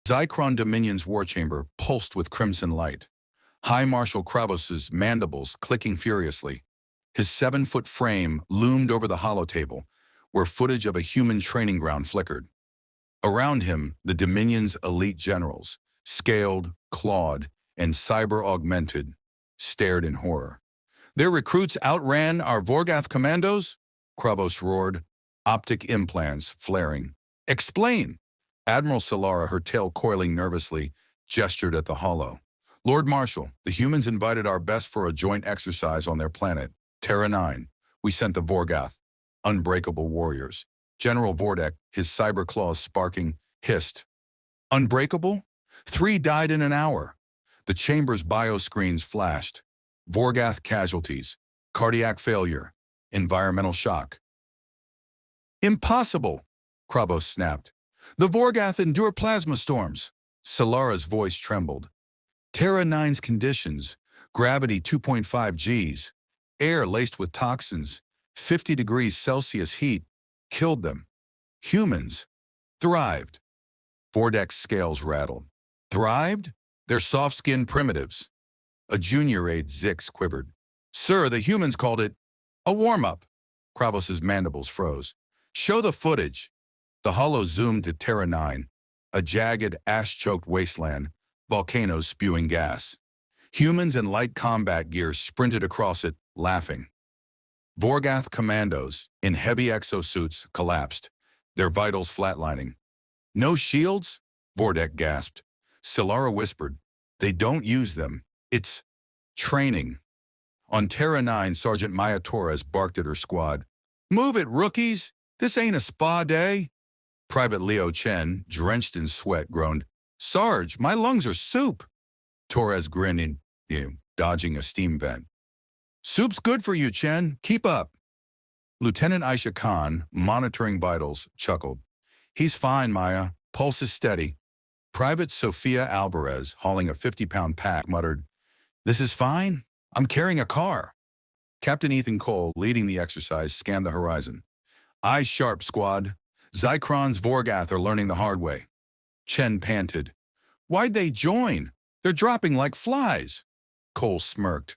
Zychron Dominion's war chamber pulsed with crimson light. High Marshal Kravos's mandibles clicking furiously. His 7-foot frame loomed over the holotable, where footage of a human training ground flickered. Around him, the Dominion's elite generals, scaled, clawed, and cyber-augmented, stared in horror. Their recruits outran our Vorgath commandos? Kravos roared, optic implants flaring. Explain! Admiral Solara, her tail coiling nervously, gestured at the holo. Lord Marshal, the humans invited our best for a joint exercise on their planet, Terra 9. We sent the Vorgath, unbreakable warriors. General Vordek, his cyber claws sparking, hissed. Unbreakable? 3 died in an hour. The chamber's bioscreens flashed. Vorgath casualties, cardiac failure, environmental shock. Impossible, Kravos snapped. The Vorgath endure plasma storms. Solara's voice trembled. Terra 9's conditions, gravity 2.5 Gs, air laced with toxins, 50 degrees Celsius heat, killed them. Humans thrived. Vordek's scales rattled. Thrived? They're soft-skinned primitives. A junior aide Zix quivered. Sir, the humans called it a warm-up. Kravos's mandibles froze. Show the footage. The holo zoomed to Terra 9, a jagged, ash-choked wasteland, volcanoes spewing gas. Humans in light combat gear sprinted across it, laughing. Vorgath commandos, in heavy exosuits, collapsed, their vitals flatlining. No shields? Vordek gasped. Solara whispered. They don't use them. It's training. On Terra 9, Sergeant Maya Torres barked at her squad. Move it, rookies! This ain't a spa day. Private Leo Chen, drenched in sweat, groaned. Sarge, my lungs are soup. Torres grinned, dodging a steam vent. Soup's good for you, Chen. Keep up. Lieutenant Aisha Khan, monitoring vitals, chuckled. He's fine, Maya. Pulse is steady. Private Sofia Alvarez, hauling a 50-pound pack, muttered, This is fine. I'm carrying a car. Captain Ethan Cole, leading the exercise, scanned the horizon. Eyes sharp, squad. Zychron's Vorgath are learning the hard way. Chen panted. Why'd they join? They're dropping like flies. Cole smirked.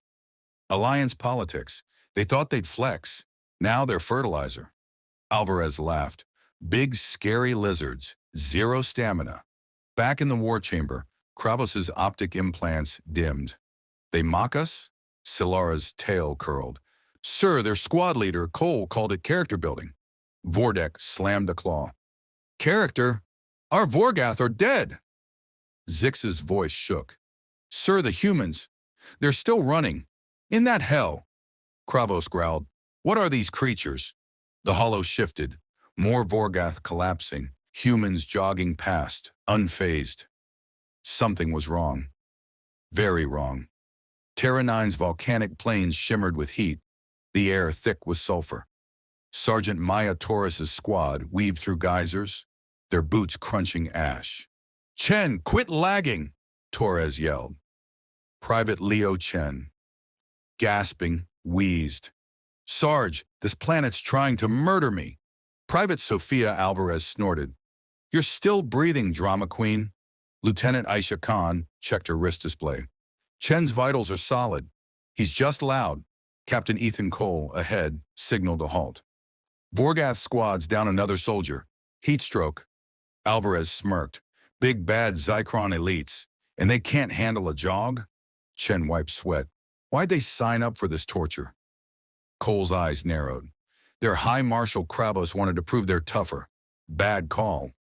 Alliance politics. They thought they'd flex. Now they're fertilizer. Alvarez laughed. Big, scary lizards. Zero stamina. Back in the war chamber, Kravos's optic implants dimmed. They mock us? Solara's tail curled. Sir, their squad leader, Cole, called it character building. Vordek slammed a claw. Character? Our Vorgath are dead. Zix's voice shook. Sir, the humans, they're still running. In that hell. Kravos growled. What are these creatures? The holo shifted. More Vorgath collapsing. Humans jogging past, unfazed. Something was wrong. Very wrong. Terra 9's volcanic plains shimmered with heat, the air thick with sulfur. Sergeant Maya Torres's squad weaved through geysers, their boots crunching ash. Chen, quit lagging, Torres yelled. Private Leo Chen, gasping, wheezed. Sarge, this planet's trying to murder me. Private Sofia Alvarez snorted. You're still breathing, drama queen. Lieutenant Aisha Khan checked her wrist display. Chen's vitals are solid. He's just loud. Captain Ethan Cole, ahead, signaled a halt. Vorgath squads down another soldier. Heat stroke. Alvarez smirked. Big bad Zychron elites. And they can't handle a jog? Chen wiped sweat. Why'd they sign up for this torture? Cole's eyes narrowed. Their High Marshal Kravos wanted to prove they're tougher. Bad call.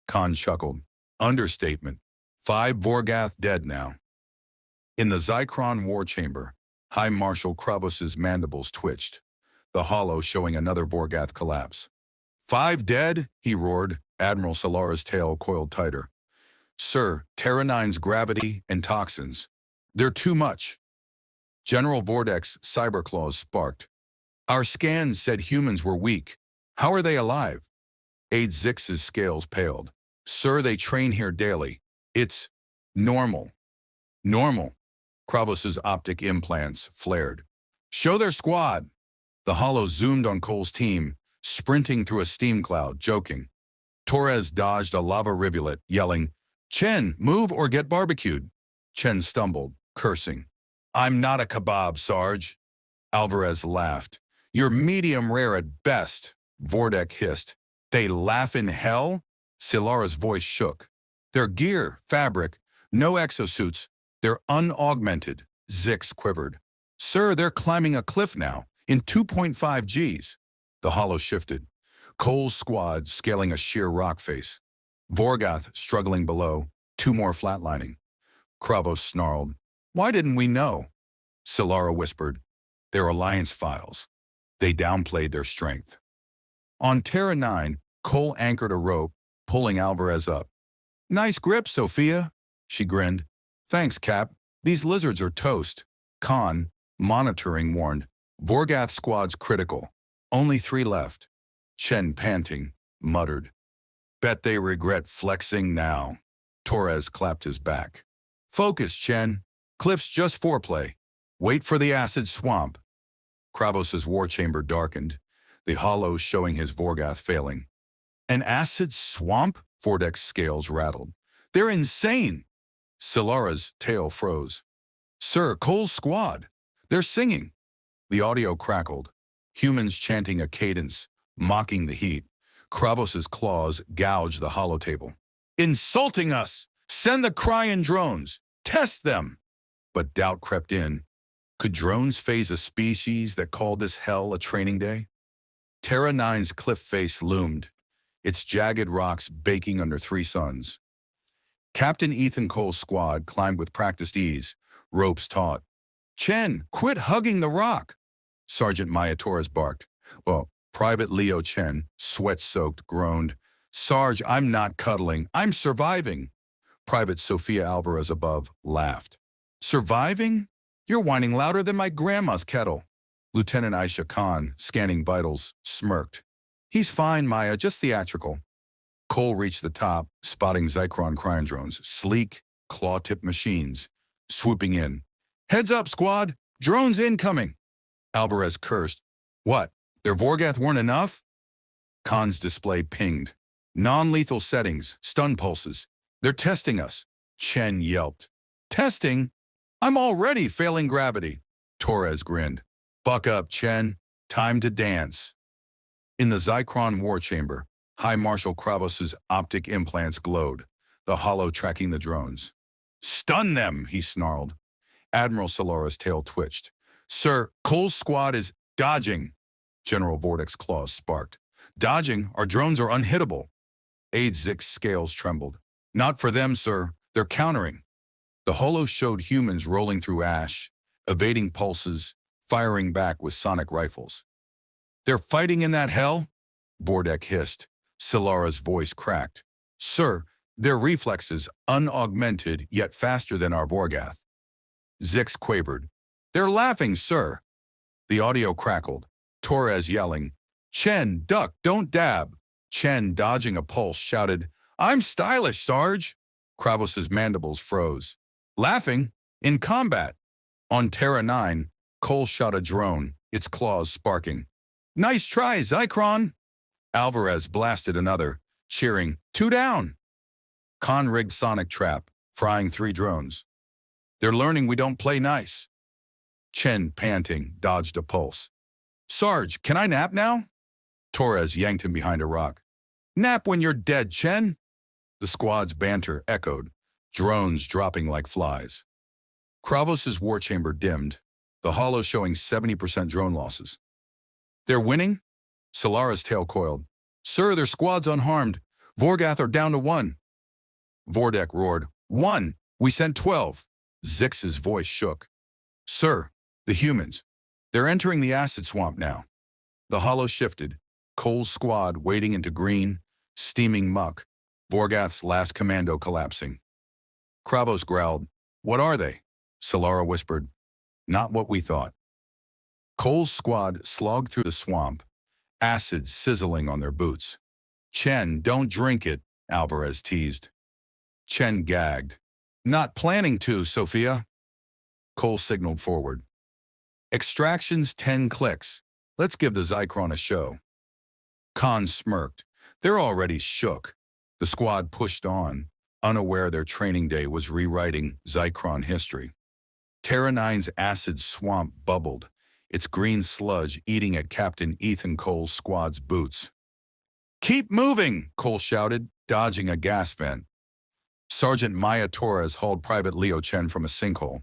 Khan chuckled. Understatement. 5 Vorgath dead now. In the Zychron war chamber, High Marshal Kravos's mandibles twitched, the holo showing another Vorgath collapse. 5 dead? He roared. Admiral Solara's tail coiled tighter. Sir, Terra 9's gravity and toxins. They're too much. General Vordek's cyberclaws sparked. Our scans said humans were weak. How are they alive? Aide Zix's scales paled. Sir, they train here daily. It's normal. Normal. Kravos's optic implants flared. Show their squad. The holo zoomed on Cole's team, sprinting through a steam cloud, joking. Torres dodged a lava rivulet, yelling, Chen, move or get barbecued. Chen stumbled, cursing. I'm not a kebab, Sarge. Alvarez laughed. You're medium rare at best, Vordek hissed. They laugh in hell? Silara's voice shook. Their gear, fabric, no exosuits. They're unaugmented, Zix quivered. Sir, they're climbing a cliff now, in 2.5 Gs. The hollow shifted. Cole's squad scaling a sheer rock face. Vorgath struggling below, two more flatlining. Kravos snarled. Why didn't we know? Silara whispered. They're Alliance files. They downplayed their strength. On Terra 9, Cole anchored a rope, pulling Alvarez up. Nice grip, Sophia, she grinned. Thanks, Cap. These lizards are toast. Khan, monitoring, warned. Vorgath squad's critical. Only 3 left. Chen, panting, muttered. Bet they regret flexing now. Torres clapped his back. Focus, Chen. Cliff's just foreplay. Wait for the acid swamp. Kravos's war chamber darkened, the hollows showing his Vorgath failing. An acid swamp? Vordek's scales rattled. They're insane! Silara's tail froze. Sir, Cole's squad. They're singing. The audio crackled. Humans chanting a cadence, mocking the heat. Kravos's claws gouged the hollow table. Insulting us! Send the crying drones! Test them! But doubt crept in. Could drones phase a species that called this hell a training day? Terra 9's cliff face loomed, its jagged rocks baking under 3 suns. Captain Ethan Cole's squad climbed with practiced ease, ropes taut. Chen, quit hugging the rock! Sergeant Maya Torres barked. Well, Private Leo Chen, sweat-soaked, groaned. Sarge, I'm not cuddling. I'm surviving. Private Sophia Alvarez above laughed. Surviving? You're whining louder than my grandma's kettle. Lieutenant Aisha Khan, scanning vitals, smirked. He's fine, Maya, just theatrical. Cole reached the top, spotting Zychron cryon drones, sleek, claw-tipped machines, swooping in. Heads up, squad! Drones incoming! Alvarez cursed. What? Their Vorgath weren't enough? Khan's display pinged. Non-lethal settings, stun pulses. They're testing us. Chen yelped. Testing? I'm already failing gravity. Torres grinned. Buck up, Chen. Time to dance. In the Zychron war chamber, High Marshal Kravos's optic implants glowed, the hollow tracking the drones. Stun them, he snarled. Admiral Silara's tail twitched. Sir, Cole's squad is dodging. General Vordek's claws sparked. Dodging? Our drones are unhittable. Aide Zix's scales trembled. Not for them, sir. They're countering. The holo showed humans rolling through ash, evading pulses, firing back with sonic rifles. They're fighting in that hell? Vordek hissed. Silara's voice cracked. Sir, their reflexes unaugmented yet faster than our Vorgath. Zix quavered. They're laughing, sir. The audio crackled. Torres yelling. Chen, duck, don't dab. Chen, dodging a pulse, shouted, I'm stylish, Sarge. Kravos's mandibles froze. Laughing? In combat. On Terra 9, Cole shot a drone, its claws sparking. Nice try, Zychron. Alvarez blasted another, cheering, 2 down. Khan rigged sonic trap, frying 3 drones. They're learning we don't play nice. Chen, panting, dodged a pulse. Sarge, can I nap now? Torres yanked him behind a rock. Nap when you're dead, Chen. The squad's banter echoed, drones dropping like flies. Kravos's war chamber dimmed, the hollow showing 70% drone losses. They're winning? Silara's tail coiled. Sir, their squad's unharmed. Vorgath are down to 1. Vordek roared. 1. We sent 12. Zix's voice shook. Sir, the humans. They're entering the acid swamp now. The hollow shifted, Cole's squad wading into green, steaming muck, Vorgath's last commando collapsing. Kravos growled. What are they? Silara whispered. Not what we thought. Cole's squad slogged through the swamp, acid sizzling on their boots. Chen, don't drink it, Alvarez teased. Chen gagged. Not planning to, Sophia. Cole signaled forward. Extraction's 10 clicks. Let's give the Zychron a show. Khan smirked. They're already shook. The squad pushed on, unaware their training day was rewriting Zychron history. Terra 9's acid swamp bubbled, its green sludge eating at Captain Ethan Cole's squad's boots. "Keep moving!" Cole shouted, dodging a gas vent. Sergeant Maya Torres hauled Private Leo Chen from a sinkhole.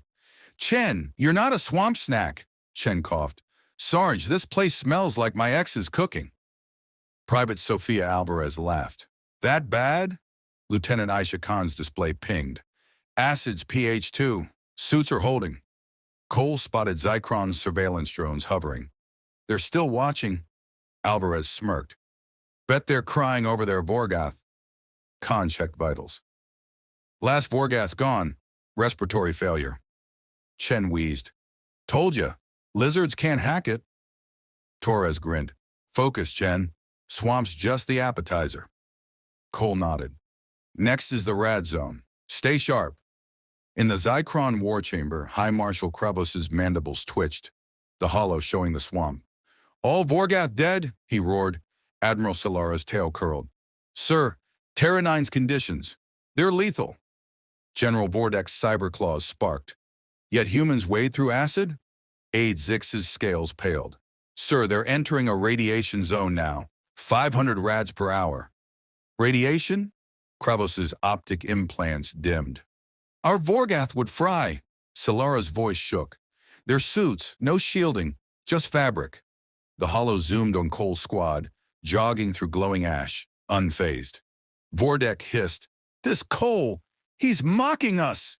"Chen, you're not a swamp snack," Chen coughed. "Sarge, this place smells like my ex's cooking." Private Sophia Alvarez laughed. "That bad?" Lieutenant Aisha Khan's display pinged. "Acids pH 2. Suits are holding." Cole spotted Zychron's surveillance drones hovering. "They're still watching." Alvarez smirked. "Bet they're crying over their Vorgath." Khan checked vitals. "Last Vorgath's gone. Respiratory failure." Chen wheezed. "Told ya. Lizards can't hack it." Torres grinned. "Focus, Chen. Swamp's just the appetizer." Cole nodded. "Next is the rad zone. Stay sharp." In the Zychron war chamber, High Marshal Kravos's mandibles twitched, the hollow showing the swamp. "All Vorgath dead?" he roared. Admiral Solara's tail curled. "Sir, Terra 9's conditions. They're lethal." General Vordek's cyber claws sparked. "Yet humans wade through acid?" Aide Zix's scales paled. "Sir, they're entering a radiation zone now. 500 rads per hour." "Radiation?" Kravos's optic implants dimmed. "Our Vorgath would fry." Solara's voice shook. "Their suits, no shielding, just fabric." The hollow zoomed on Cole's squad, jogging through glowing ash, unfazed. Vordek hissed, "This Cole, he's mocking us!"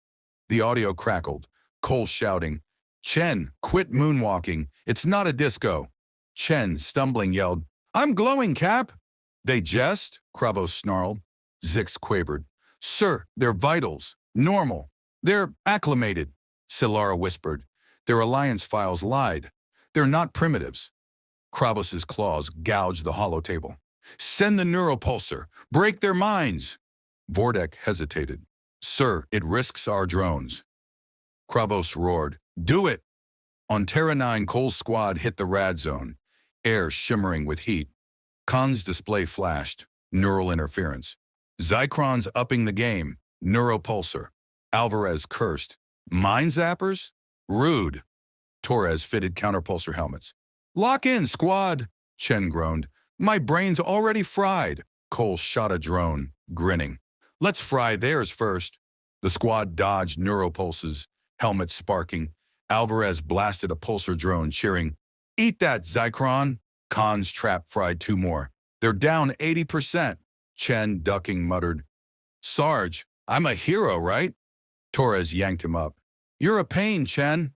The audio crackled, Cole shouting, "Chen, quit moonwalking, it's not a disco." Chen, stumbling, yelled, "I'm glowing, Cap!" "They jest?" Kravos snarled. Zix quavered, "Sir, they're vitals, normal. They're acclimated." Solara whispered, "Their alliance files lied. They're not primitives." Kravos's claws gouged the hollow table. "Send the neuropulsar! Break their minds!" Vordek hesitated. "Sir, it risks our drones." Kravos roared, "Do it!" On Terra 9, Cole's squad hit the rad zone, air shimmering with heat. Khan's display flashed, neural interference. "Zychron's upping the game, neuropulsar." Alvarez cursed. "Mind zappers? Rude." Torres fitted counterpulsar helmets. "Lock in, squad!" Chen groaned. "My brain's already fried." Cole shot a drone, grinning. "Let's fry theirs first." The squad dodged neuropulses, helmets sparking. Alvarez blasted a pulsar drone, cheering, "Eat that, Zychron!" Khan's trap fried 2 more. "They're down 80%. Chen, ducking, muttered, "Sarge, I'm a hero, right?" Torres yanked him up. "You're a pain, Chen."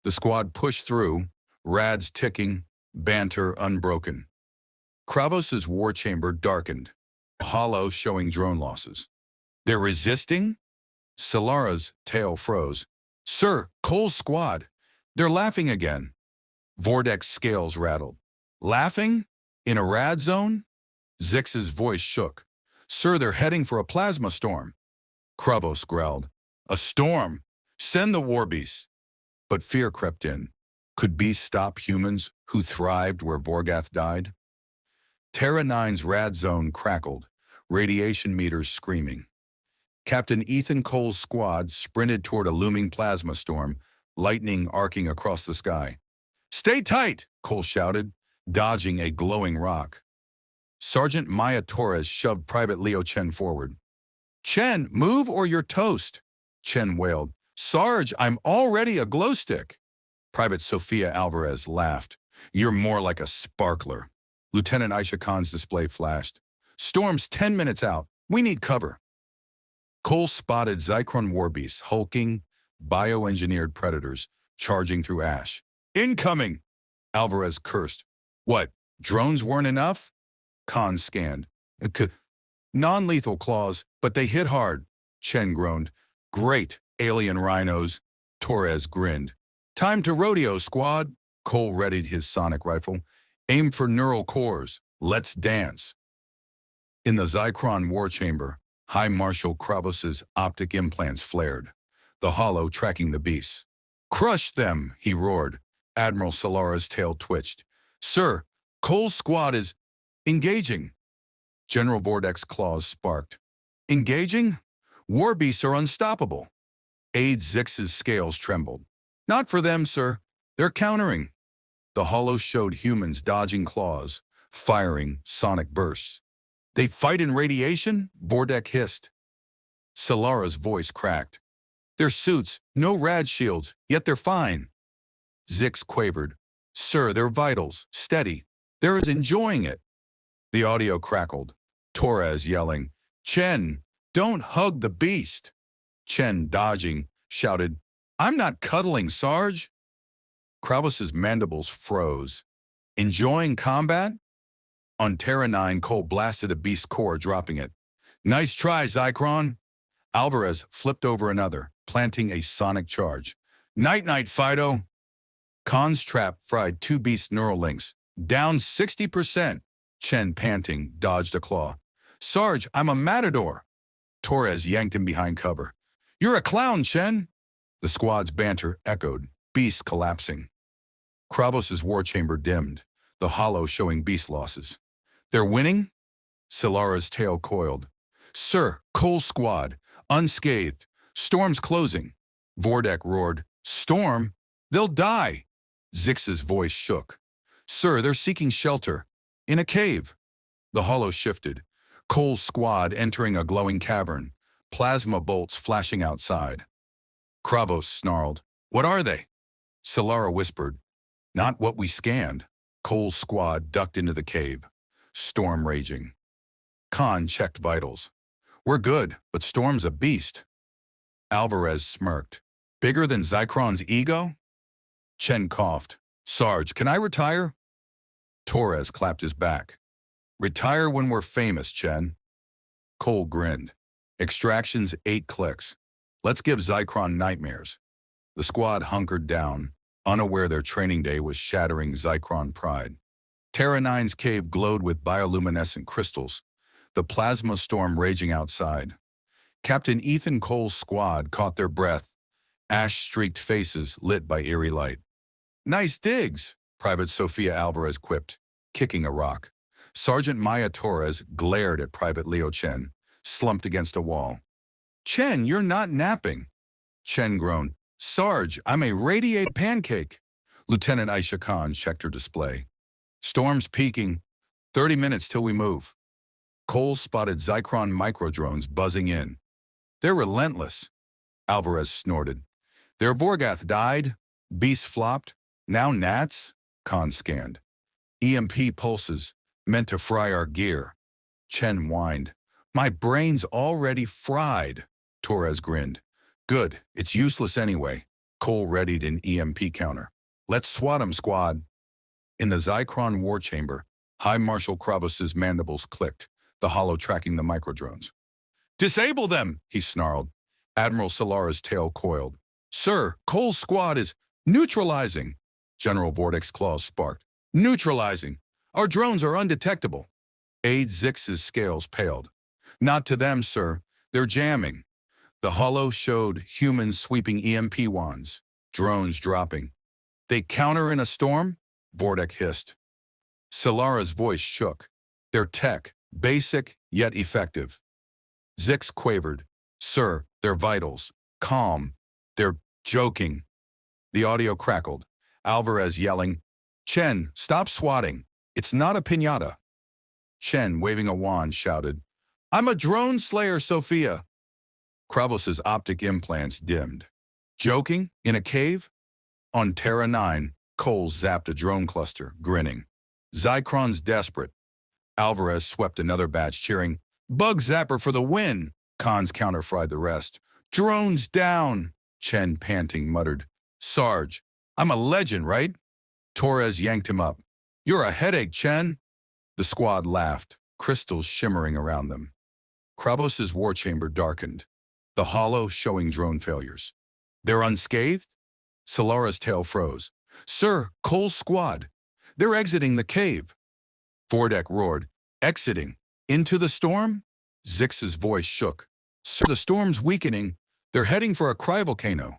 The squad pushed through, rads ticking, banter unbroken. Kravos's war chamber darkened, hollow showing drone losses. "They're resisting?" Solara's tail froze. "Sir, Cole's squad. They're laughing again." Vordek's scales rattled. "Laughing? In a rad zone?" Zix's voice shook. "Sir, they're heading for a plasma storm." Kravos growled. "A storm? Send the war beasts." But fear crept in. Could beasts stop humans who thrived where Vorgath died? Terra 9's rad zone crackled, radiation meters screaming. Captain Ethan Cole's squad sprinted toward a looming plasma storm, lightning arcing across the sky. "Stay tight!" Cole shouted, dodging a glowing rock. Sergeant Maya Torres shoved Private Leo Chen forward. "Chen, move or you're toast!" Chen wailed. "Sarge, I'm already a glow stick." Private Sophia Alvarez laughed. "You're more like a sparkler." Lieutenant Aisha Khan's display flashed. "Storm's 10 minutes out. We need cover." Cole spotted Zychron warbeasts, hulking, bioengineered predators, charging through ash. "Incoming!" Alvarez cursed. "What, drones weren't enough?" Khan scanned. "Non-lethal claws, but they hit hard." Chen groaned. "Great, alien rhinos." Torres grinned. "Time to rodeo, squad." Cole readied his sonic rifle. "Aim for neural cores. Let's dance." In the Zychron war chamber, High Marshal Kravos's optic implants flared, the hollow tracking the beasts. "Crush them!" he roared. Admiral Solara's tail twitched. "Sir, Cole's squad is engaging." General Vordek's claws sparked. "Engaging? War beasts are unstoppable. Aide Zix's scales trembled. Not for them, sir. They're countering. The hollow showed humans dodging claws, firing sonic bursts. They fight in radiation? Vordek hissed. Solara's voice cracked. Their suits, no rad shields, yet they're fine. Zix quavered. Sir, they're vitals, steady. They're enjoying it. The audio crackled. Torres yelling, Chen, don't hug the beast. Chen, dodging, shouted, I'm not cuddling, Sarge. Kravos's mandibles froze. Enjoying combat? On Terra 9, Cole blasted a beast's core, dropping it. Nice try, Zycron. Alvarez flipped over another, planting a sonic charge. Night-night, Fido. Khan's trap fried two beast neural links. Down 60%. Chen, panting, dodged a claw. Sarge, I'm a matador. Torres yanked him behind cover. You're a clown, Chen. The squad's banter echoed, beast collapsing. Kravos's war chamber dimmed, the hollow showing beast losses. They're winning? Solara's tail coiled. Sir, Cole's squad, unscathed. Storm's closing. Vordek roared. Storm? They'll die. Zix's voice shook. Sir, they're seeking shelter. In a cave. The hollow shifted. Cole's squad entering a glowing cavern. Plasma bolts flashing outside. Kravos snarled. What are they? Solara whispered. Not what we scanned. Cole's squad ducked into the cave. Storm raging. Khan checked vitals. We're good, but Storm's a beast. Alvarez smirked. Bigger than Zycron's ego? Chen coughed. Sarge, can I retire? Torres clapped his back. Retire when we're famous, Chen. Cole grinned. Extraction's 8 clicks. Let's give Zycron nightmares. The squad hunkered down, unaware their training day was shattering Zycron pride. Terra 9's cave glowed with bioluminescent crystals, the plasma storm raging outside. Captain Ethan Cole's squad caught their breath, ash-streaked faces lit by eerie light. Nice digs, Private Sofia Alvarez quipped, kicking a rock. Sergeant Maya Torres glared at Private Leo Chen, slumped against a wall. Chen, you're not napping. Chen groaned. Sarge, I'm a radiated pancake. Lieutenant Aisha Khan checked her display. Storm's peaking. 30 minutes till we move. Cole spotted Zycron microdrones buzzing in. They're relentless. Alvarez snorted. Their Vorgath died. Beast flopped. Now gnats? Khan scanned. EMP pulses, meant to fry our gear. Chen whined. My brain's already fried. Torres grinned. Good, it's useless anyway. Cole readied an EMP counter. Let's swat 'em, squad. In the Zycron war chamber, High Marshal Kravos's mandibles clicked, the hollow tracking the microdrones. Disable them, he snarled. Admiral Solara's tail coiled. Sir, Cole's squad is neutralizing. General Vordek's claws sparked. Neutralizing. Our drones are undetectable. Aide Zix's scales paled. Not to them, sir. They're jamming. The hollow showed humans sweeping EMP wands, drones dropping. They counter in a storm? Vordek hissed. Solara's voice shook. Their tech, basic yet effective. Zix quavered. Sir, they're vitals. Calm. They're joking. The audio crackled. Alvarez yelling, Chen, stop swatting. It's not a piñata. Chen, waving a wand, shouted, I'm a drone slayer, Sophia. Kravos's optic implants dimmed. Joking? In a cave? On Terra 9, Cole zapped a drone cluster, grinning. Zycron's desperate. Alvarez swept another batch, cheering, Bug Zapper for the win. Khan's counter-fried the rest. Drones down. Chen, panting, muttered, Sarge, I'm a legend, right? Torres yanked him up. You're a headache, Chen. The squad laughed, crystals shimmering around them. Kravos's war chamber darkened, the hollow showing drone failures. They're unscathed? Solara's tail froze. Sir, Cole's squad. They're exiting the cave. Vordek roared. Exiting? Into the storm? Zix's voice shook. Sir, the storm's weakening. They're heading for a cryovolcano.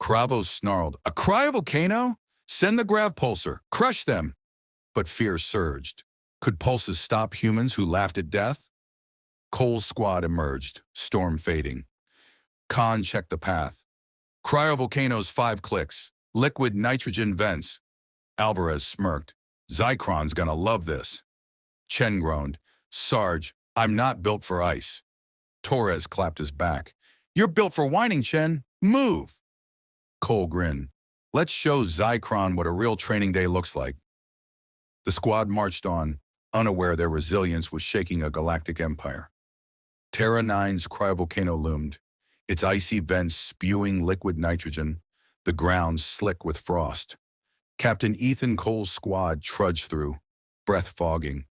Kravos snarled. A cryovolcano? Send the grav pulsar. Crush them. But fear surged. Could pulses stop humans who laughed at death? Cole's squad emerged, storm fading. Khan checked the path. Cryovolcanoes 5 clicks. Liquid nitrogen vents. Alvarez smirked. Zychron's gonna love this. Chen groaned. Sarge, I'm not built for ice. Torres clapped his back. You're built for whining, Chen. Move! Cole grinned. Let's show Zychron what a real training day looks like. The squad marched on, unaware their resilience was shaking a galactic empire. Terra 9's cryovolcano loomed, its icy vents spewing liquid nitrogen, the ground slick with frost. Captain Ethan Cole's squad trudged through, breath fogging.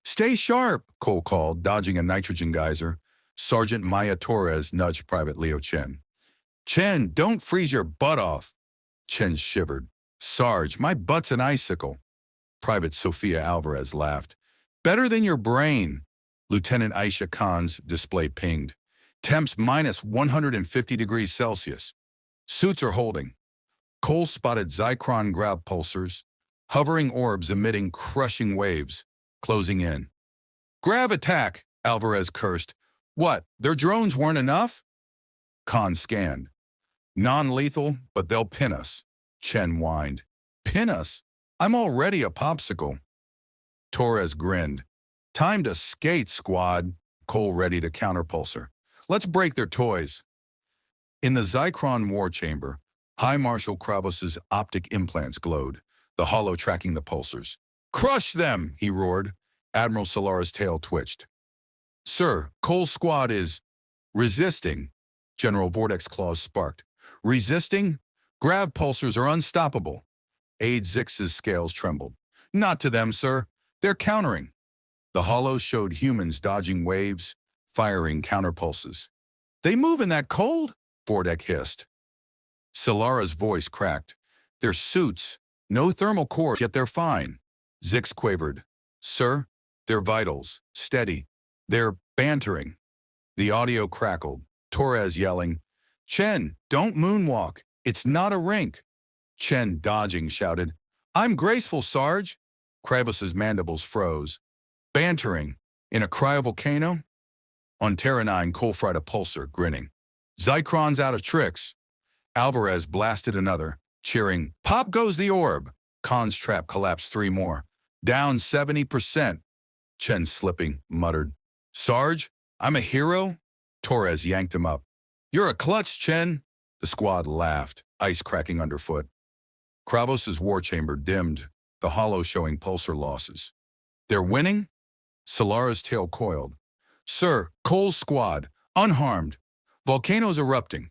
Stay sharp, Cole called, dodging a nitrogen geyser. Sergeant Maya Torres nudged Private Leo Chen. Chen, don't freeze your butt off. Chen shivered. Sarge, my butt's an icicle. Private Sophia Alvarez laughed. Better than your brain. Lieutenant Aisha Khan's display pinged. Temps minus 150 degrees Celsius. Suits are holding. Cole spotted Zychron grav pulsars, hovering orbs emitting crushing waves, closing in. Grav attack, Alvarez cursed. What, their drones weren't enough? Khan scanned. Non-lethal, but they'll pin us. Chen whined. Pin us? I'm already a popsicle. Torres grinned. Time to skate, squad. Cole ready to counterpulsar. Let's break their toys. In the Zychron war chamber, High Marshal Kravos's optic implants glowed, the hollow tracking the pulsars. Crush them, he roared. Admiral Solara's tail twitched. Sir, Cole's squad is resisting. General Vortex claws sparked. Resisting? Grav pulsars are unstoppable. Aide Zix's scales trembled. Not to them, sir. They're countering. The hollow showed humans dodging waves, firing counterpulses. They move in that cold? Vortex hissed. Solara's voice cracked. Their suits, no thermal core, yet they're fine. Zix quavered. Sir, they're vitals, steady. They're bantering. The audio crackled. Torres yelling, Chen, don't moonwalk. It's not a rink. Chen, dodging, shouted, I'm graceful, Sarge. Kravos's mandibles froze. Bantering. In a cryovolcano? On Terra 9, Cole fried a pulsar, grinning. Zychron's out of tricks. Alvarez blasted another, cheering, Pop goes the orb. Khan's trap collapsed 3 more. Down 70%. Chen, slipping, muttered, Sarge, I'm a hero? Torres yanked him up. You're a klutz, Chen. The squad laughed, ice cracking underfoot. Kravos's war chamber dimmed, the hollow showing pulsar losses. They're winning? Solara's tail coiled. Sir, Cole's squad, unharmed. Volcanoes erupting.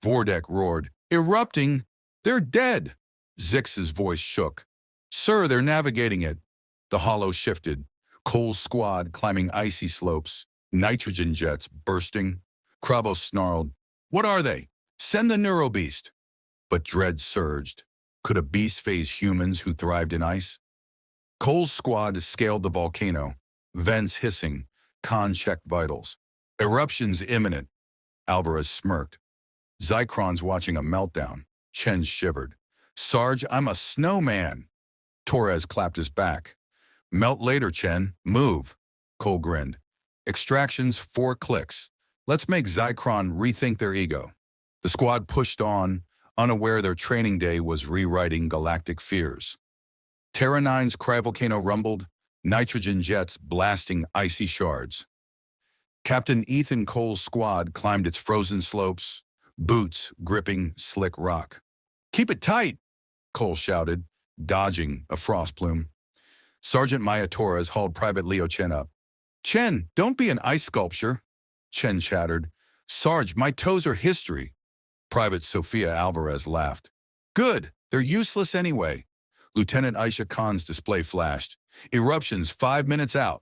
Vortek roared, Erupting? They're dead. Zix's voice shook. Sir, they're navigating it. The hollow shifted. Cole's squad climbing icy slopes, nitrogen jets bursting. Kravos snarled, What are they? Send the neurobeast. But dread surged. Could a beast phase humans who thrived in ice? Cole's squad scaled the volcano, vents hissing, Khan checked vitals. Eruptions imminent. Alvarez smirked. Zychron's watching a meltdown. Chen shivered. Sarge, I'm a snowman. Torres clapped his back. Melt later, Chen. Move. Cole grinned. Extractions 4 clicks. Let's make Zychron rethink their ego. The squad pushed on, unaware their training day was rewriting galactic fears. Terra 9's cryovolcano rumbled, nitrogen jets blasting icy shards. Captain Ethan Cole's squad climbed its frozen slopes, boots gripping slick rock. Keep it tight, Cole shouted, dodging a frost plume. Sergeant Maya Torres hauled Private Leo Chen up. Chen, don't be an ice sculpture. Chen chattered. Sarge, my toes are history. Private Sophia Alvarez laughed. Good, they're useless anyway. Lieutenant Aisha Khan's display flashed. Eruptions 5 minutes out.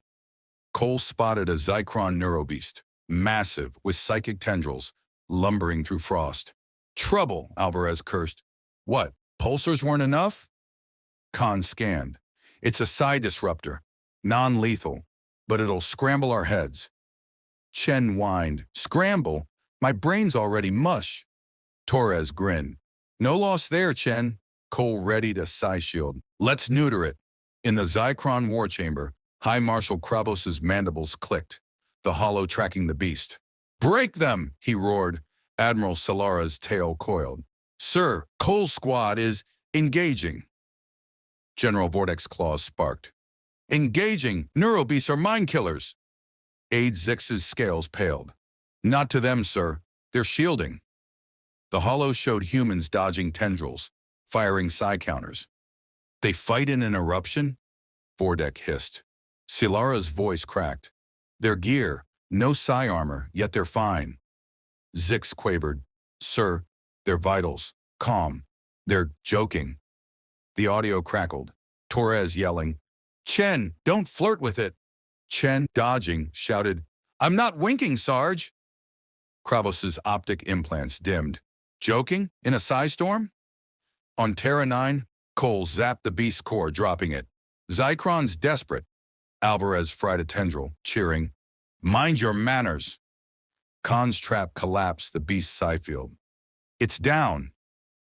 Cole spotted a Zychron neurobeast, massive with psychic tendrils, lumbering through frost. Trouble, Alvarez cursed. What, pulsars weren't enough? Khan scanned. It's a psi disruptor, non-lethal, but it'll scramble our heads. Chen whined. Scramble? My brain's already mush. Torres grinned. No loss there, Chen. Cole readied a psi shield. Let's neuter it. In the Zychron war chamber, High Marshal Kravos's mandibles clicked, the hollow tracking the beast. Break them, he roared. Admiral Solara's tail coiled. Sir, Cole's squad is engaging. General Vortex claws sparked. Engaging! Neurobeasts are mind killers! Aide Zix's scales paled. Not to them, sir. They're shielding. The hollow showed humans dodging tendrils, firing psi counters. They fight in an eruption? Vortex hissed. Silara's voice cracked. Their gear, no psi armor, yet they're fine. Zix quavered. Sir, their vitals, calm. They're joking. The audio crackled. Torres yelling, Chen, don't flirt with it. Chen, dodging, shouted, I'm not winking, Sarge. Kravos's optic implants dimmed. Joking? In a psi storm? On Terra 9, Cole zapped the beast's core, dropping it. Zychron's desperate. Alvarez fried a tendril, cheering, Mind your manners. Khan's trap collapsed the beast's psi field. It's down.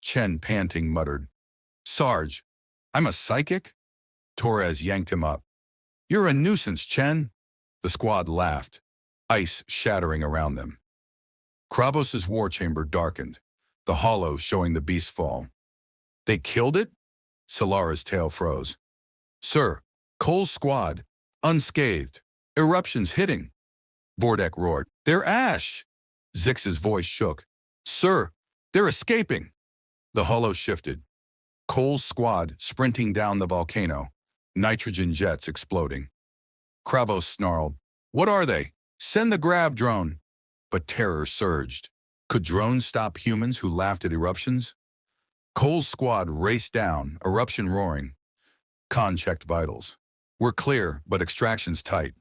Chen, panting, muttered. Sarge, I'm a psychic? Torres yanked him up. You're a nuisance, Chen. The squad laughed, ice shattering around them. Kravos's war chamber darkened, the hollow showing the beast's fall. They killed it? Solara's tail froze. Sir, Cole's squad, unscathed. Eruptions hitting. Vortex roared. They're ash. Zix's voice shook. Sir, they're escaping. The hollow shifted. Cole's squad sprinting down the volcano, nitrogen jets exploding. Kravos snarled. What are they? Send the grav drone. But terror surged. Could drones stop humans who laughed at eruptions? Cole's squad raced down, eruption roaring. Khan checked vitals. We're clear, but extraction's tight.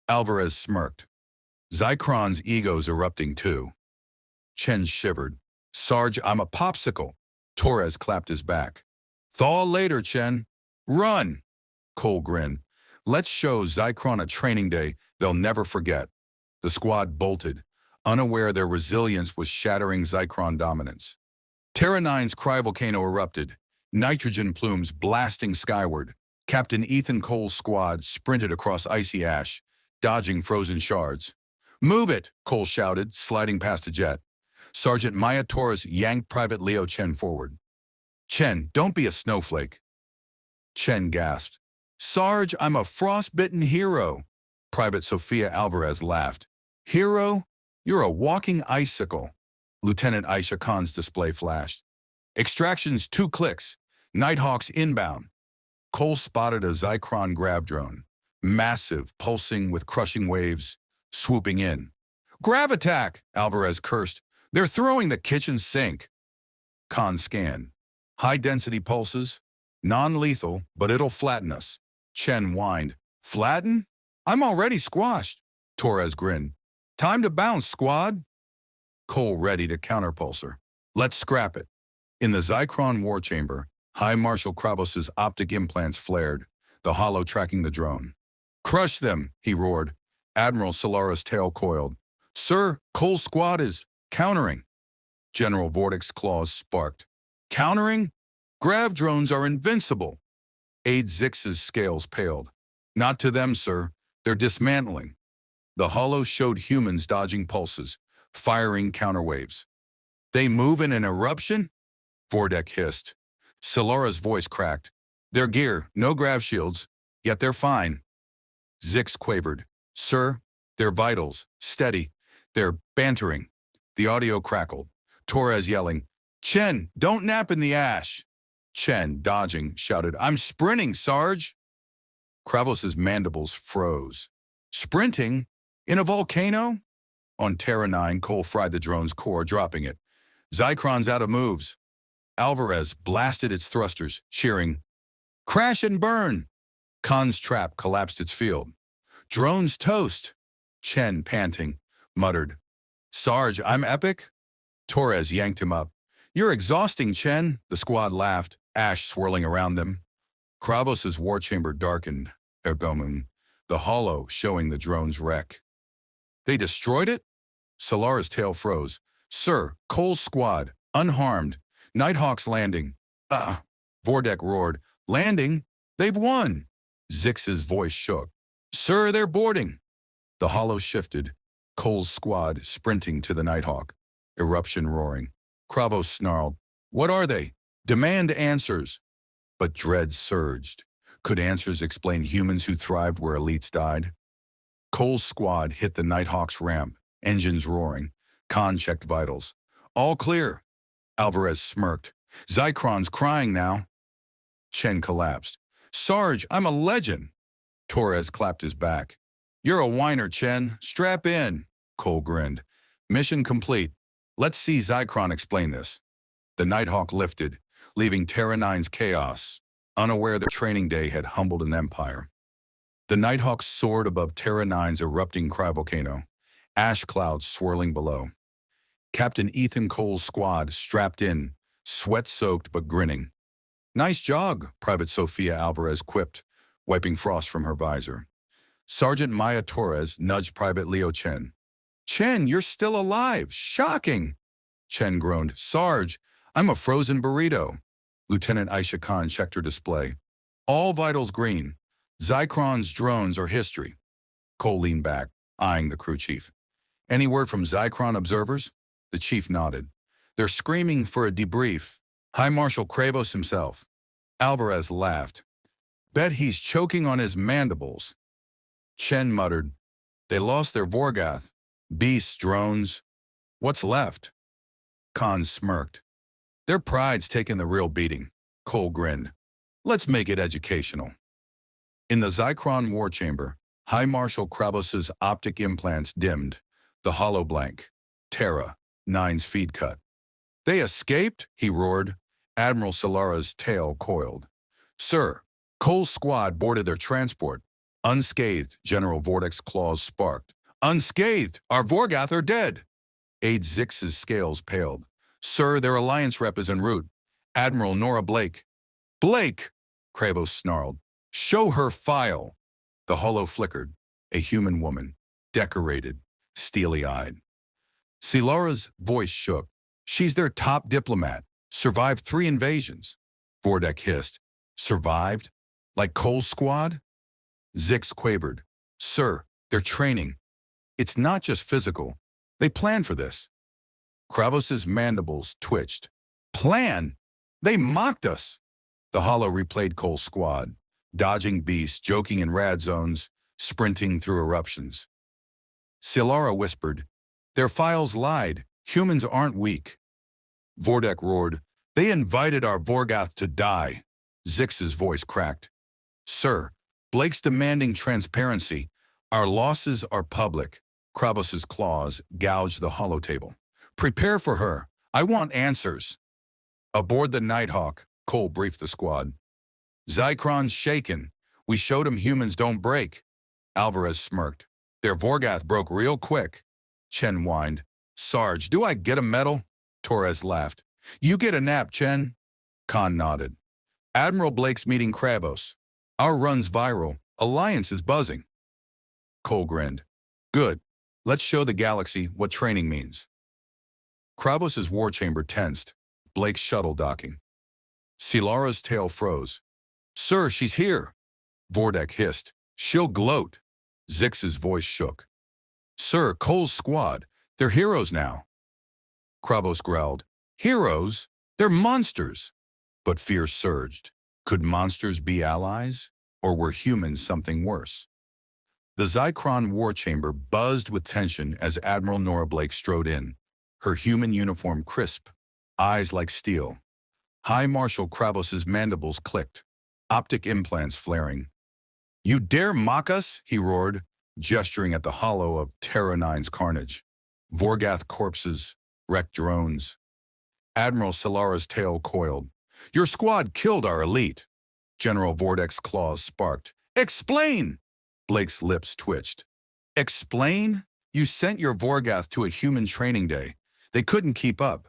Alvarez smirked. Zychron's ego's erupting too. Chen shivered. Sarge, I'm a popsicle. Torres clapped his back. Thaw later, Chen. Run! Cole grinned. Let's show Zychron a training day they'll never forget. The squad bolted, unaware their resilience was shattering Zychron dominance. Terra 9's cryovolcano erupted, nitrogen plumes blasting skyward. Captain Ethan Cole's squad sprinted across icy ash, dodging frozen shards. Move it, Cole shouted, sliding past a jet. Sergeant Maya Torres yanked Private Leo Chen forward. Chen, don't be a snowflake. Chen gasped. Sarge, I'm a frostbitten hero. Private Sophia Alvarez laughed. Hero? You're a walking icicle. Lieutenant Aisha Khan's display flashed. Extractions 2 clicks. Nighthawks inbound. Cole spotted a Zychron grav drone. Massive, pulsing with crushing waves, swooping in. Grav attack, Alvarez cursed. They're throwing the kitchen sink. Khan scanned. High-density pulses. Non-lethal, but it'll flatten us. Chen whined. Flatten? I'm already squashed. Torres grinned. Time to bounce, squad. Cole readied a counterpulsar. Let's scrap it. In the Zychron war chamber, High Marshal Kravos's optic implants flared, the hollow tracking the drone. Crush them, he roared. Admiral Solara's tail coiled. Sir, Cole's squad is countering. General Vortex's claws sparked. Countering? Grav drones are invincible. Aide Zix's scales paled. Not to them, sir. They're dismantling. The hollow showed humans dodging pulses, firing counterwaves. They move in an eruption? Vortex hissed. Solara's voice cracked. Their gear, no grav shields, yet they're fine. Zix quavered. Sir, their vitals, steady. They're bantering. The audio crackled. Torres yelling, Chen, don't nap in the ash. Chen, dodging, shouted, I'm sprinting, Sarge. Kravos's mandibles froze. Sprinting? In a volcano? On Terra 9, Cole fried the drone's core, dropping it. Zychron's out of moves. Alvarez blasted its thrusters, cheering, Crash and burn! Khan's trap collapsed its field. Drones toast! Chen, panting, muttered, Sarge, I'm epic? Torres yanked him up. You're exhausting, Chen, the squad laughed, ash swirling around them. Kravos's war chamber darkened, ergomun, the hollow showing the drone's wreck. They destroyed it? Solara's tail froze. Sir, Cole's squad, unharmed. Nighthawks landing. Vortex roared. Landing? They've won. Zix's voice shook. Sir, they're boarding. The hollow shifted. Cole's squad sprinting to the Nighthawk. Eruption roaring. Kravos snarled. What are they? Demand answers. But dread surged. Could answers explain humans who thrived where elites died? Cole's squad hit the Nighthawk's ramp, engines roaring. Khan checked vitals. All clear. Alvarez smirked. Zychron's crying now. Chen collapsed. Sarge, I'm a legend. Torres clapped his back. You're a whiner, Chen. Strap in. Cole grinned. Mission complete. Let's see Zychron explain this. The Nighthawk lifted, leaving Terra 9's chaos, unaware the training day had humbled an empire. The Nighthawk soared above Terra 9's erupting cryovolcano, ash clouds swirling below. Captain Ethan Cole's squad strapped in, sweat-soaked but grinning. Nice jog, Private Sofia Alvarez quipped, wiping frost from her visor. Sergeant Maya Torres nudged Private Leo Chen. Chen, you're still alive! Shocking! Chen groaned. Sarge, I'm a frozen burrito. Lieutenant Aisha Khan checked her display. All vitals green. Zychron's drones are history. Cole leaned back, eyeing the crew chief. Any word from Zychron observers? The chief nodded. They're screaming for a debrief. High Marshal Kravos himself. Alvarez laughed. Bet he's choking on his mandibles. Chen muttered. They lost their Vorgath. Beasts, drones. What's left? Khan smirked. Their pride's taken the real beating. Cole grinned. Let's make it educational. In the Zychron war chamber, High Marshal Kravos's optic implants dimmed. The hollow blank. Terra, 9's feed cut. They escaped? He roared. Admiral Solara's tail coiled. Sir, Cole's squad boarded their transport. Unscathed, General Vordek's claws sparked. Unscathed! Our Vorgath are dead! Aide Zix's scales paled. Sir, their alliance rep is en route. Admiral Nora Blake. Blake! Kravos snarled. Show her file. The hollow flickered. A human woman. Decorated. Steely-eyed. Silara's voice shook. She's their top diplomat. Survived 3 invasions. Vordek hissed. Survived? Like Cole's squad? Zix quavered. Sir, they're training. It's not just physical. They planned for this. Kravos's mandibles twitched. Plan? They mocked us. The hollow replayed Cole's squad, dodging beasts, joking in rad zones, sprinting through eruptions. Silara whispered, their files lied. Humans aren't weak. Vordek roared, they invited our Vorgath to die. Zix's voice cracked. Sir, Blake's demanding transparency. Our losses are public. Kravos's claws gouged the hollow table. Prepare for her. I want answers. Aboard the Nighthawk, Cole briefed the squad. Zychron's shaken. We showed him humans don't break. Alvarez smirked. Their Vorgath broke real quick. Chen whined. Sarge, do I get a medal? Torres laughed. You get a nap, Chen. Khan nodded. Admiral Blake's meeting Kravos. Our run's viral. Alliance is buzzing. Cole grinned. Good. Let's show the galaxy what training means. Kravos's war chamber tensed. Blake's shuttle docking. Silara's tail froze. Sir, she's here. Vordek hissed. She'll gloat. Zix's voice shook. Sir, Cole's squad. They're heroes now. Kravos growled. Heroes? They're monsters. But fear surged. Could monsters be allies? Or were humans something worse? The Zychron war chamber buzzed with tension as Admiral Nora Blake strode in, her human uniform crisp, eyes like steel. High Marshal Kravos's mandibles clicked, optic implants flaring. You dare mock us? He roared, gesturing at the hollow of Terra 9's carnage. Vorgath corpses, wrecked drones. Admiral Solara's tail coiled. Your squad killed our elite. General Vordek's claws sparked. Explain! Blake's lips twitched. Explain? You sent your Vorgath to a human training day. They couldn't keep up.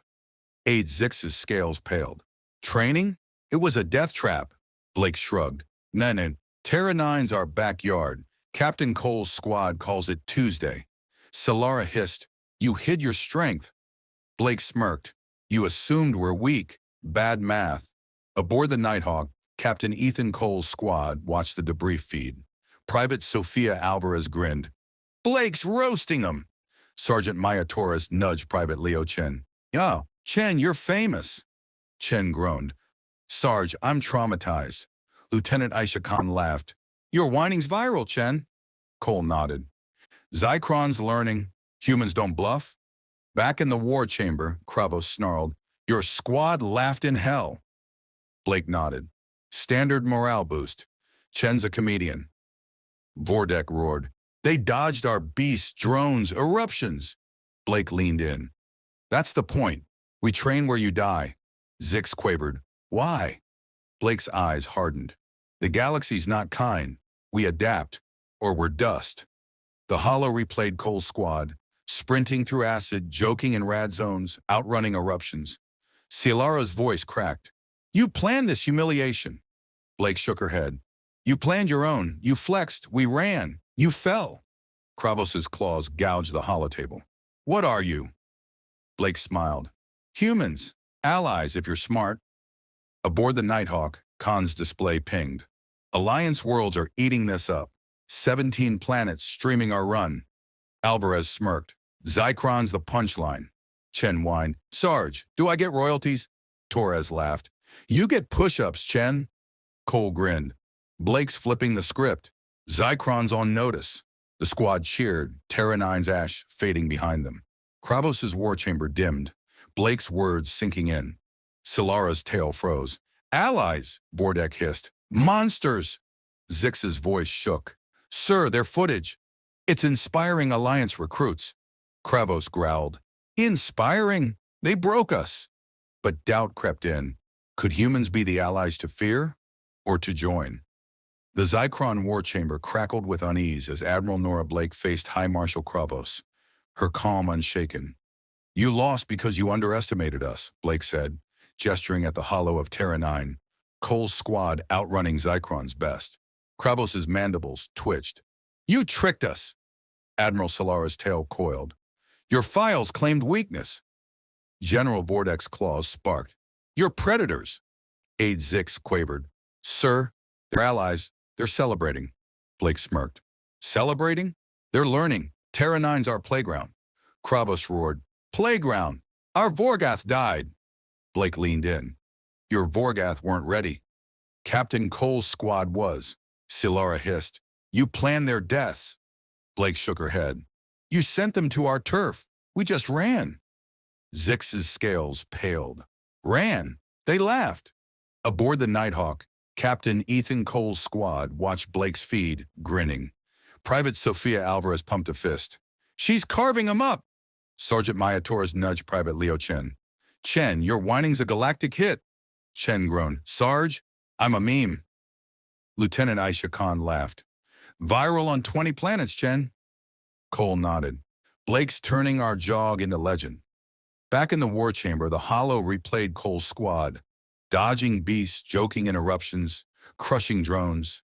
Aide Zix's scales paled. Training? It was a death trap. Blake shrugged. No, Terra 9's our backyard. Captain Cole's squad calls it Tuesday. Solara hissed. You hid your strength. Blake smirked. You assumed we're weak. Bad math. Aboard the Nighthawk, Captain Ethan Cole's squad watched the debrief feed. Private Sofia Alvarez grinned. Blake's roasting them. Sergeant Maya Torres nudged Private Leo Chen. "Yo, Chen, you're famous." Chen groaned. "Sarge, I'm traumatized." Lieutenant Aisha Khan laughed. "Your whining's viral, Chen." Cole nodded. "Zychron's learning. Humans don't bluff." Back in the war chamber, Kravos snarled. "Your squad laughed in hell." Blake nodded. "Standard morale boost. Chen's a comedian." Vordek roared. "They dodged our beasts, drones, eruptions." Blake leaned in. "That's the point. We train where you die." Zix quavered. "Why?" Blake's eyes hardened. "The galaxy's not kind. We adapt, or we're dust." The Hollow replayed Cole's squad, sprinting through acid, joking in rad zones, outrunning eruptions. Cielara's voice cracked. "You planned this humiliation." Blake shook her head. "You planned your own. You flexed. We ran. You fell." Kravos's claws gouged the holotable. "What are you?" Blake smiled. "Humans. Allies, if you're smart." Aboard the Nighthawk, Khan's display pinged. "Alliance worlds are eating this up. 17 planets streaming our run." Alvarez smirked. "Zychron's the punchline." Chen whined. "Sarge, do I get royalties?" Torres laughed. "You get push-ups, Chen." Cole grinned. "Blake's flipping the script. Zychron's on notice." The squad cheered, Terra 9's ash fading behind them. Kravos's war chamber dimmed, Blake's words sinking in. Silara's tail froze. "Allies," Vordek hissed. "Monsters!" Zix's voice shook. "Sir, their footage. It's inspiring Alliance recruits." Kravos growled. "Inspiring? They broke us." But doubt crept in. Could humans be the allies to fear or to join? The Zychron war chamber crackled with unease as Admiral Nora Blake faced High Marshal Kravos, her calm unshaken. "You lost because you underestimated us," Blake said, gesturing at the hollow of Terra 9, Cole's squad outrunning Zychron's best. Kravos's mandibles twitched. "You tricked us." Admiral Solara's tail coiled. "Your files claimed weakness." General Vordek's claws sparked. "You're predators." Aide Zix quavered. "Sir, they're allies. They're celebrating." Blake smirked. "Celebrating? They're learning. Terra 9's our playground." Kravos roared. "Playground! Our Vorgath died." Blake leaned in. "Your Vorgath weren't ready." "Captain Cole's squad was." Silara hissed. "You planned their deaths." Blake shook her head. "You sent them to our turf. We just ran." Zix's scales paled. "Ran?" They laughed. Aboard the Nighthawk, Captain Ethan Cole's squad watched Blake's feed, grinning. Private Sophia Alvarez pumped a fist. "She's carving 'em up." Sergeant Maya Torres nudged Private Leo Chen. "Chen, your whining's a galactic hit." Chen groaned. "Sarge, I'm a meme." Lieutenant Aisha Khan laughed. "Viral on 20 planets, Chen." Cole nodded. "Blake's turning our jog into legend." Back in the war chamber, the Hollow replayed Cole's squad, dodging beasts, joking in eruptions, crushing drones.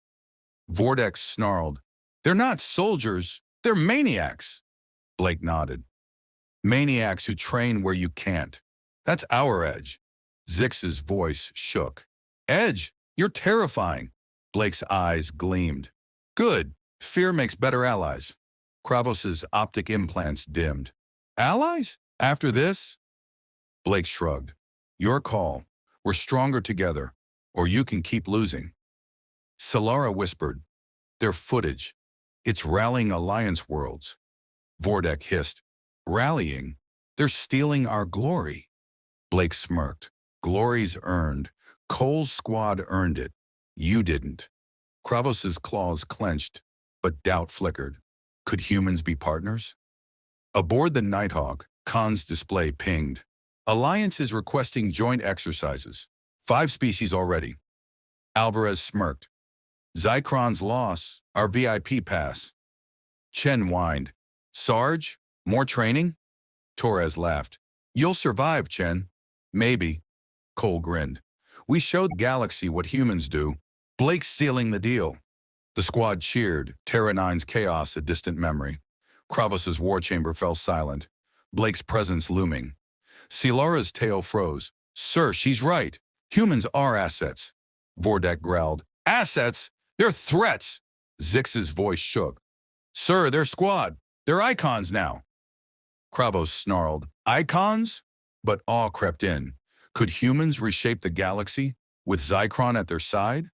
Vortex snarled. "They're not soldiers, they're maniacs." Blake nodded. "Maniacs who train where you can't. That's our edge." Zix's voice shook. "Edge? You're terrifying." Blake's eyes gleamed. "Good. Fear makes better allies." Kravos's optic implants dimmed. "Allies? After this?" Blake shrugged. "Your call. We're stronger together, or you can keep losing." Solara whispered. "Their footage. It's rallying Alliance worlds." Vordek hissed. "Rallying? They're stealing our glory." Blake smirked. "Glory's earned. Cole's squad earned it. You didn't." Kravos's claws clenched, but doubt flickered. Could humans be partners? Aboard the Nighthawk, Khan's display pinged. "Alliance is requesting joint exercises. 5 species already." Alvarez smirked. "Zychron's loss, our VIP pass." Chen whined. "Sarge, more training?" Torres laughed. "You'll survive, Chen." "Maybe." Cole grinned. "We showed the galaxy what humans do." Blake's sealing the deal. The squad cheered, Terra 9's chaos a distant memory. Kravos's war chamber fell silent, Blake's presence looming. Silara's tail froze. "Sir, she's right. Humans are assets." Vordek growled. "Assets? They're threats." Zix's voice shook. "Sir, they're squad. They're icons now." Kravos snarled, "Icons?" But awe crept in. Could humans reshape the galaxy with Zychron at their side?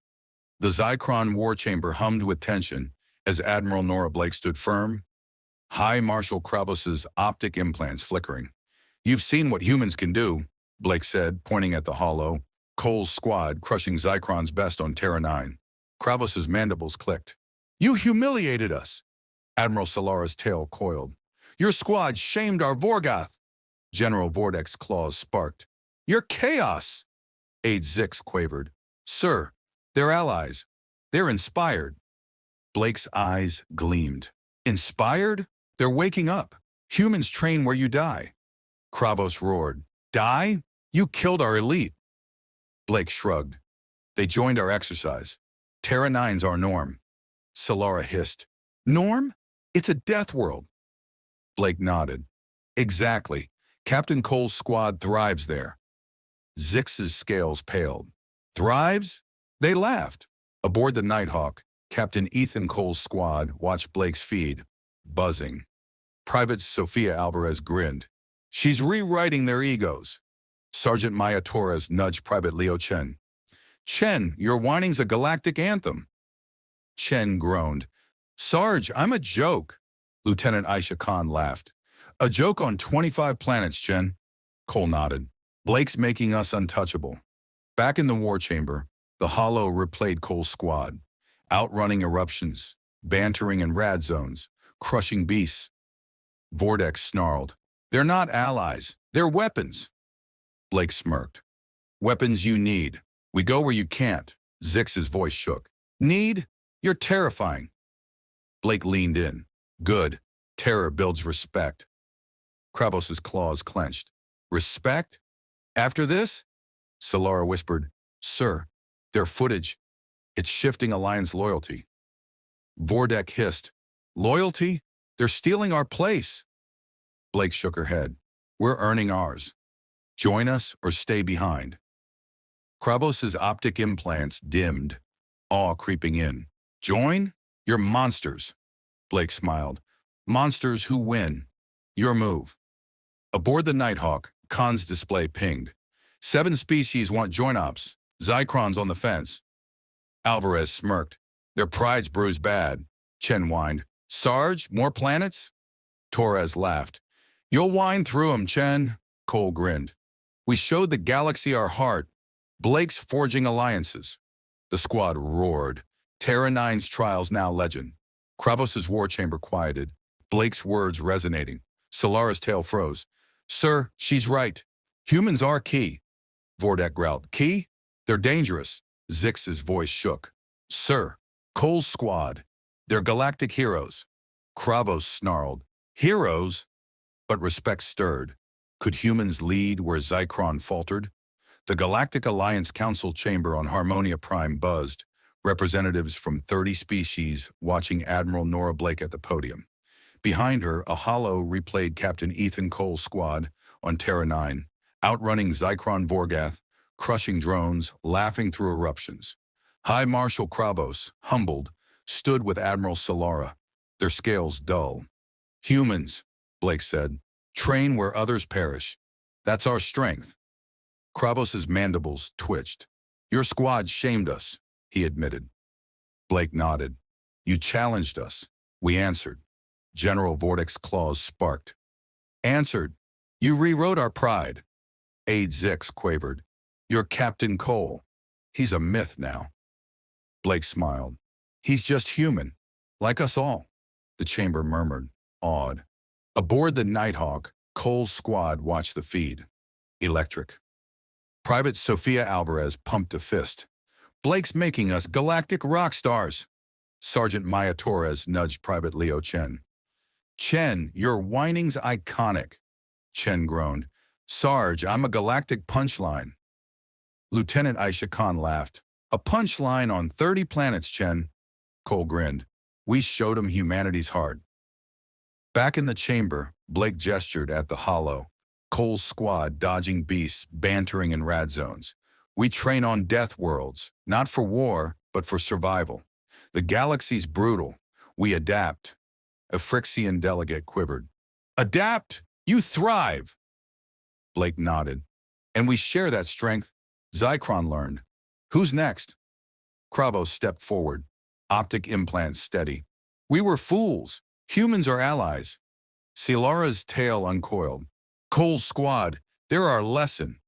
The Zychron war chamber hummed with tension as Admiral Nora Blake stood firm, High Marshal Kravos's optic implants flickering. "You've seen what humans can do," Blake said, pointing at the hollow, Cole's squad crushing Zychron's best on Terra 9. Kravos's mandibles clicked. "You humiliated us!" Admiral Solara's tail coiled. "Your squad shamed our Vorgoth!" General Vordek's claws sparked. "You're chaos!" Aide Zix quavered. "Sir, they're allies. They're inspired." Blake's eyes gleamed. "Inspired? They're waking up. Humans train where you die." Kravos roared. "Die? You killed our elite." Blake shrugged. "They joined our exercise. Terra 9's our norm." Solara hissed. "Norm? It's a death world." Blake nodded. "Exactly. Captain Cole's squad thrives there." Zix's scales paled. "Thrives?" They laughed. Aboard the Nighthawk, Captain Ethan Cole's squad watched Blake's feed, buzzing. Private Sofia Alvarez grinned. "She's rewriting their egos." Sergeant Maya Torres nudged Private Leo Chen. "Chen, your whining's a galactic anthem." Chen groaned. "Sarge, I'm a joke." Lieutenant Aisha Khan laughed. "A joke on 25 planets, Chen." Cole nodded. "Blake's making us untouchable." Back in the war chamber, the Hollow replayed Cole's squad, outrunning eruptions, bantering in rad zones, crushing beasts. Vortex snarled. "They're not allies. They're weapons." Blake smirked. "Weapons you need. We go where you can't." Zix's voice shook. "Need? You're terrifying." Blake leaned in. "Good. Terror builds respect." Kravos's claws clenched. "Respect? After this?" Solara whispered. "Sir, their footage. It's shifting Alliance loyalty." Vordek hissed. "Loyalty? They're stealing our place." Blake shook her head. "We're earning ours. Join us or stay behind." Kravos's optic implants dimmed, awe creeping in. "Join? You're monsters." Blake smiled. "Monsters who win. Your move." Aboard the Nighthawk, Khan's display pinged. 7 species want joint ops. Zychron's on the fence." Alvarez smirked. "Their pride's bruised bad." Chen whined. "Sarge, more planets?" Torres laughed. "You'll wind through 'em, Chen." Cole grinned. "We showed the galaxy our heart. Blake's forging alliances." The squad roared. Terra 9's trials now legend. Kravos's war chamber quieted, Blake's words resonating. Solara's tail froze. "Sir, she's right. Humans are key." Vordek growled. "Key? They're dangerous." Zix's voice shook. "Sir, Cole's squad. They're galactic heroes." Kravos snarled. "Heroes?" But respect stirred. Could humans lead where Zychron faltered? The Galactic Alliance Council chamber on Harmonia Prime buzzed, representatives from 30 species watching Admiral Nora Blake at the podium. Behind her, a hollow replayed Captain Ethan Cole's squad on Terra 9, outrunning Zychron Vorgoth, crushing drones, laughing through eruptions. High Marshal Kravos, humbled, stood with Admiral Solara, their scales dull. "Humans," Blake said, "train where others perish. That's our strength." Kravos's mandibles twitched. "Your squad shamed us," he admitted. Blake nodded. "You challenged us. We answered." General Vordek's claws sparked. "Answered. You rewrote our pride." Aide Zix quavered. "You're Captain Cole. He's a myth now." Blake smiled. "He's just human, like us all." The chamber murmured, awed. Aboard the Nighthawk, Cole's squad watched the feed. Electric. Private Sofia Alvarez pumped a fist. "Blake's making us galactic rock stars." Sergeant Maya Torres nudged Private Leo Chen. "Chen, your whining's iconic." Chen groaned. "Sarge, I'm a galactic punchline." Lieutenant Aisha Khan laughed. "A punchline on 30 planets, Chen." Cole grinned. "We showed him humanity's heart." Back in the chamber, Blake gestured at the hollow. Cole's squad dodging beasts, bantering in rad zones. "We train on death worlds, not for war, but for survival. The galaxy's brutal. We adapt." A Phyrexian delegate quivered. "Adapt? You thrive, Blake nodded. And we share that strength, Zychron learned. Who's next? Kravos stepped forward, optic implants steady. We were fools. Humans are allies. Silara's tail uncoiled. Cole's squad, they're our lesson.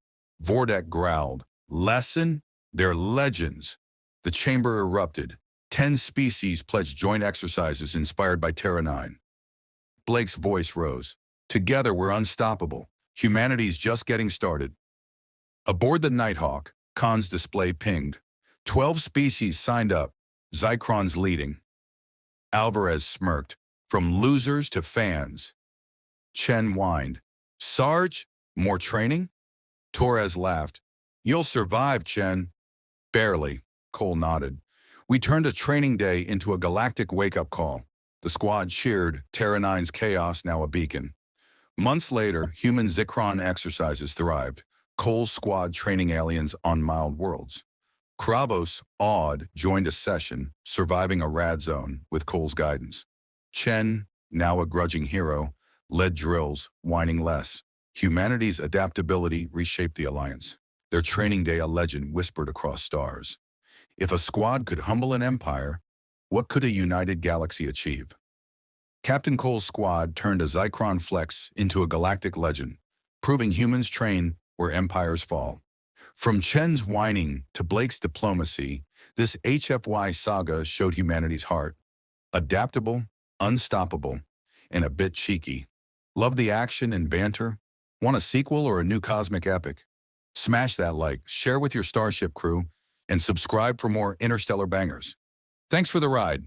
Vordak growled. Lesson? They're legends. The chamber erupted. 10 species pledged joint exercises inspired by Terra 9. Blake's voice rose. Together we're unstoppable. Humanity's just getting started. Aboard the Nighthawk, Khan's display pinged. 12 species signed up. Zychron's leading. Alvarez smirked. From losers to fans. Chen whined. Sarge, more training? Torres laughed. You'll survive, Chen. Barely, Cole nodded. We turned a training day into a galactic wake-up call. The squad cheered, Terra 9's chaos now a beacon. Months later, human Zychron exercises thrived. Cole's squad training aliens on mild worlds. Kravos, awed, joined a session, surviving a rad zone with Cole's guidance. Chen, now a grudging hero, led drills, whining less. Humanity's adaptability reshaped the alliance. Their training day a legend whispered across stars. If a squad could humble an empire, what could a united galaxy achieve? Captain Cole's squad turned a Zychron flex into a galactic legend, proving humans train where empires fall. From Chen's whining to Blake's diplomacy, this HFY saga showed humanity's heart. Adaptable, unstoppable, and a bit cheeky. Love the action and banter? Want a sequel or a new cosmic epic? Smash that like, share with your Starship crew, and subscribe for more interstellar bangers. Thanks for the ride.